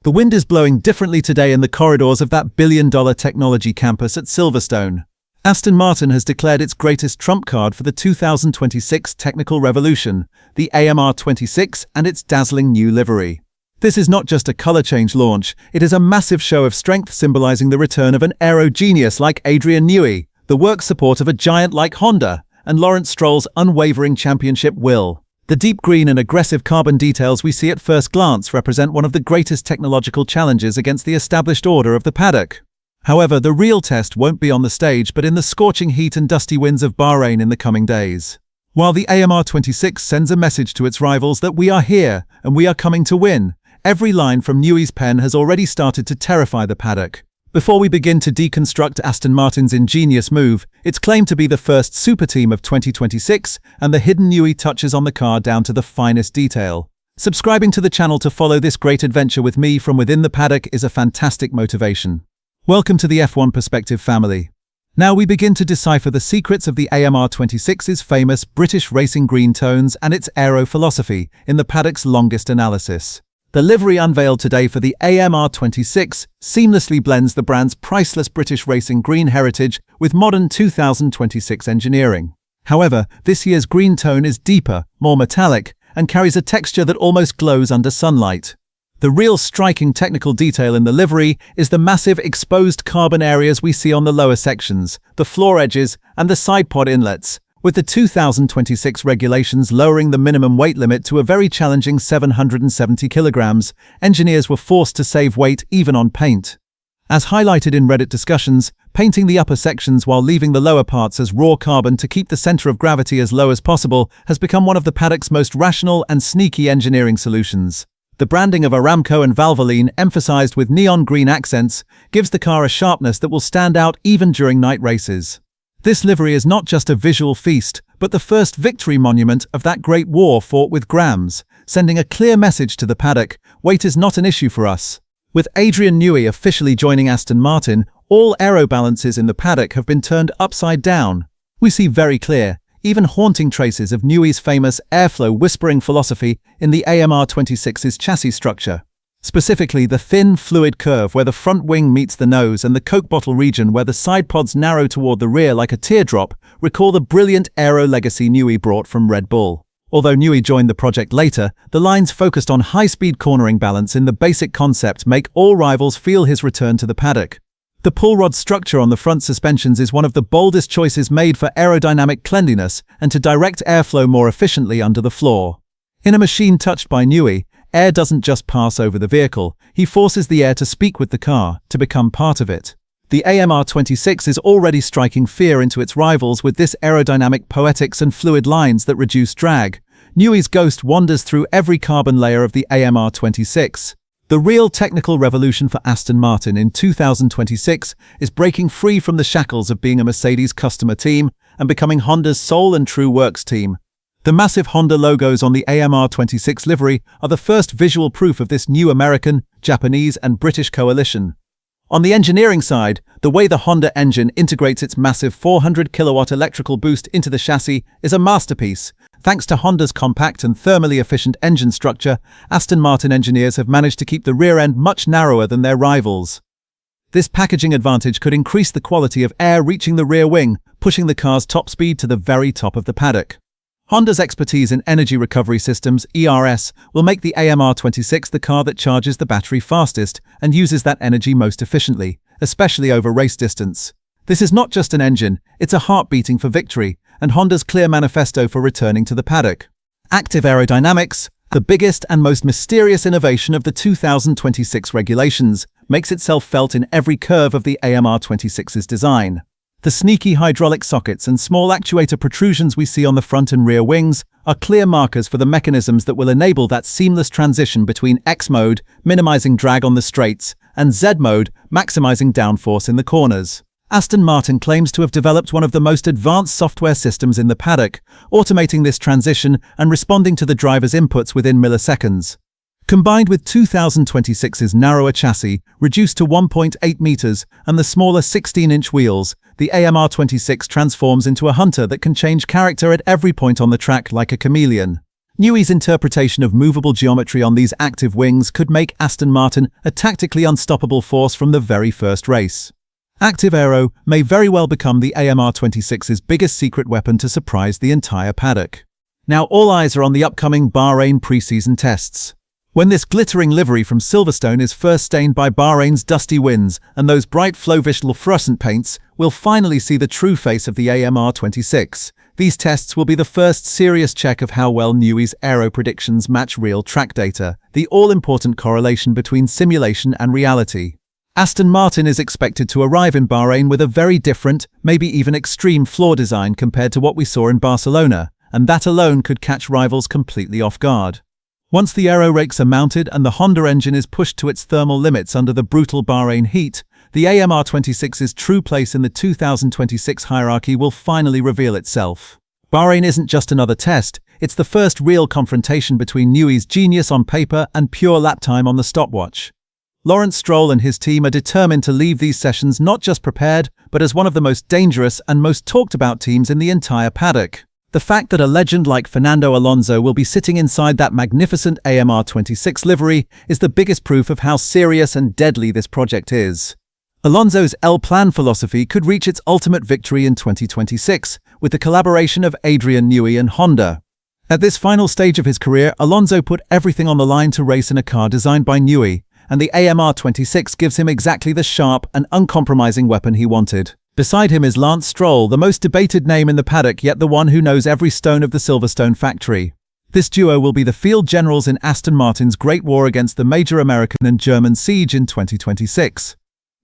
The wind is blowing differently today in the corridors of that billion-dollar technology campus at Silverstone. Aston Martin has declared its greatest trump card for the 2026 technical revolution, the AMR26 and its dazzling new livery. This is not just a color change launch, it is a massive show of strength symbolizing the return of an aero genius like Adrian Newey, the work support of a giant like Honda, and Lawrence Stroll's unwavering championship will. The deep green and aggressive carbon details we see at first glance represent one of the greatest technological challenges against the established order of the paddock. However, the real test won't be on the stage but in the scorching heat and dusty winds of Bahrain in the coming days. While the AMR26 sends a message to its rivals that we are here and we are coming to win, every line from Newey's pen has already started to terrify the paddock. Before we begin to deconstruct Aston Martin's ingenious move, its claim to be the first super team of 2026 and the hidden Newey touches on the car down to the finest detail. Subscribing to the channel to follow this great adventure with me from within the paddock is a fantastic motivation. Welcome to the F1 Perspective family. Now we begin to decipher the secrets of the AMR26's famous British racing green tones and its aero philosophy in the paddock's longest analysis. The livery unveiled today for the AMR26 seamlessly blends the brand's priceless British racing green heritage with modern 2026 engineering. However, this year's green tone is deeper, more metallic, and carries a texture that almost glows under sunlight. The real striking technical detail in the livery is the massive exposed carbon areas we see on the lower sections, the floor edges, and the side pod inlets, with the 2026 regulations lowering the minimum weight limit to a very challenging 770 kilograms, engineers were forced to save weight even on paint. As highlighted in Reddit discussions, painting the upper sections while leaving the lower parts as raw carbon to keep the center of gravity as low as possible has become one of the paddock's most rational and sneaky engineering solutions. The branding of Aramco and Valvoline, emphasized with neon green accents, gives the car a sharpness that will stand out even during night races. This livery is not just a visual feast, but the first victory monument of that great war fought with grams, sending a clear message to the paddock: weight is not an issue for us. With Adrian Newey officially joining Aston Martin, all aero balances in the paddock have been turned upside down. We see very clear, even haunting traces of Newey's famous airflow whispering philosophy in the AMR26's chassis structure. Specifically, the thin, fluid curve where the front wing meets the nose and the Coke bottle region where the side pods narrow toward the rear like a teardrop recall the brilliant aero legacy Newey brought from Red Bull. Although Newey joined the project later, the lines focused on high-speed cornering balance in the basic concept make all rivals feel his return to the paddock. The pull rod structure on the front suspensions is one of the boldest choices made for aerodynamic cleanliness and to direct airflow more efficiently under the floor. In a machine touched by Newey, air doesn't just pass over the vehicle, he forces the air to speak with the car, to become part of it. The AMR26 is already striking fear into its rivals with this aerodynamic poetics and fluid lines that reduce drag. Newey's ghost wanders through every carbon layer of the AMR26. The real technical revolution for Aston Martin in 2026 is breaking free from the shackles of being a Mercedes customer team and becoming Honda's sole and true works team. The massive Honda logos on the AMR26 livery are the first visual proof of this new American, Japanese, and British coalition. On the engineering side, the way the Honda engine integrates its massive 400-kilowatt electrical boost into the chassis is a masterpiece. Thanks to Honda's compact and thermally efficient engine structure, Aston Martin engineers have managed to keep the rear end much narrower than their rivals. This packaging advantage could increase the quality of air reaching the rear wing, pushing the car's top speed to the very top of the paddock. Honda's expertise in energy recovery systems, ERS, will make the AMR26 the car that charges the battery fastest and uses that energy most efficiently, especially over race distance. This is not just an engine, it's a heart beating for victory, and Honda's clear manifesto for returning to the paddock. Active aerodynamics, the biggest and most mysterious innovation of the 2026 regulations, makes itself felt in every curve of the AMR26's design. The sneaky hydraulic sockets and small actuator protrusions we see on the front and rear wings are clear markers for the mechanisms that will enable that seamless transition between X mode, minimizing drag on the straights, and Z mode, maximizing downforce in the corners. Aston Martin claims to have developed one of the most advanced software systems in the paddock, automating this transition and responding to the driver's inputs within milliseconds. Combined with 2026's narrower chassis, reduced to 1.8 meters, and the smaller 16-inch wheels, the AMR26 transforms into a hunter that can change character at every point on the track like a chameleon. Newey's interpretation of movable geometry on these active wings could make Aston Martin a tactically unstoppable force from the very first race. Active aero may very well become the AMR26's biggest secret weapon to surprise the entire paddock. Now all eyes are on the upcoming Bahrain Pre-Season Tests. When this glittering livery from Silverstone is first stained by Bahrain's dusty winds and those bright fluorescent fluorescent paints, we'll finally see the true face of the AMR26. These tests will be the first serious check of how well Newey's aero predictions match real track data, the all-important correlation between simulation and reality. Aston Martin is expected to arrive in Bahrain with a very different, maybe even extreme floor design compared to what we saw in Barcelona, and that alone could catch rivals completely off guard. Once the aero rakes are mounted and the Honda engine is pushed to its thermal limits under the brutal Bahrain heat, the AMR26's true place in the 2026 hierarchy will finally reveal itself. Bahrain isn't just another test, it's the first real confrontation between Newey's genius on paper and pure lap time on the stopwatch. Lawrence Stroll and his team are determined to leave these sessions not just prepared, but as one of the most dangerous and most talked about teams in the entire paddock. The fact that a legend like Fernando Alonso will be sitting inside that magnificent AMR26 livery is the biggest proof of how serious and deadly this project is. Alonso's El Plan philosophy could reach its ultimate victory in 2026, with the collaboration of Adrian Newey and Honda. At this final stage of his career, Alonso put everything on the line to race in a car designed by Newey, and the AMR26 gives him exactly the sharp and uncompromising weapon he wanted. Beside him is Lawrence Stroll, the most debated name in the paddock, yet the one who knows every stone of the Silverstone factory. This duo will be the field generals in Aston Martin's great war against the major American and German siege in 2026.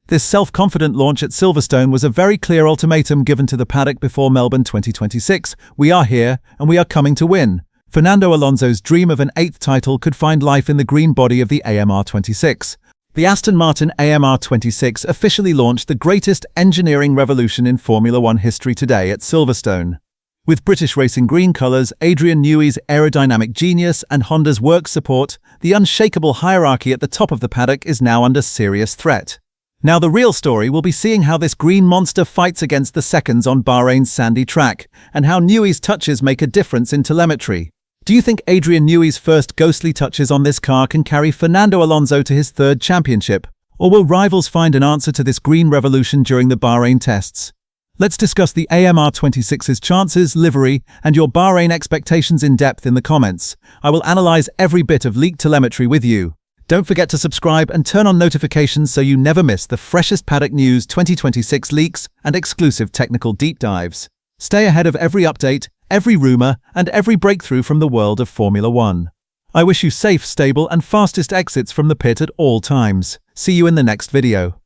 This self-confident launch at Silverstone was a very clear ultimatum given to the paddock before Melbourne 2026. We are here, and we are coming to win. Fernando Alonso's dream of an 8th title could find life in the green body of the AMR26. The Aston Martin AMR26 officially launched the greatest engineering revolution in Formula One history today at Silverstone. With British racing green colours, Adrian Newey's aerodynamic genius and Honda's work support, the unshakable hierarchy at the top of the paddock is now under serious threat. Now the real story will be seeing how this green monster fights against the seconds on Bahrain's sandy track, and how Newey's touches make a difference in telemetry. Do you think Adrian Newey's first ghostly touches on this car can carry Fernando Alonso to his 3rd championship? Or will rivals find an answer to this green revolution during the Bahrain tests? Let's discuss the AMR26's chances, livery, and your Bahrain expectations in depth in the comments. I will analyze every bit of leaked telemetry with you. Don't forget to subscribe and turn on notifications so you never miss the freshest paddock news, 2026 leaks, and exclusive technical deep dives. Stay ahead of every update, every rumor, and every breakthrough from the world of Formula One. I wish you safe, stable, and fastest exits from the pit at all times. See you in the next video.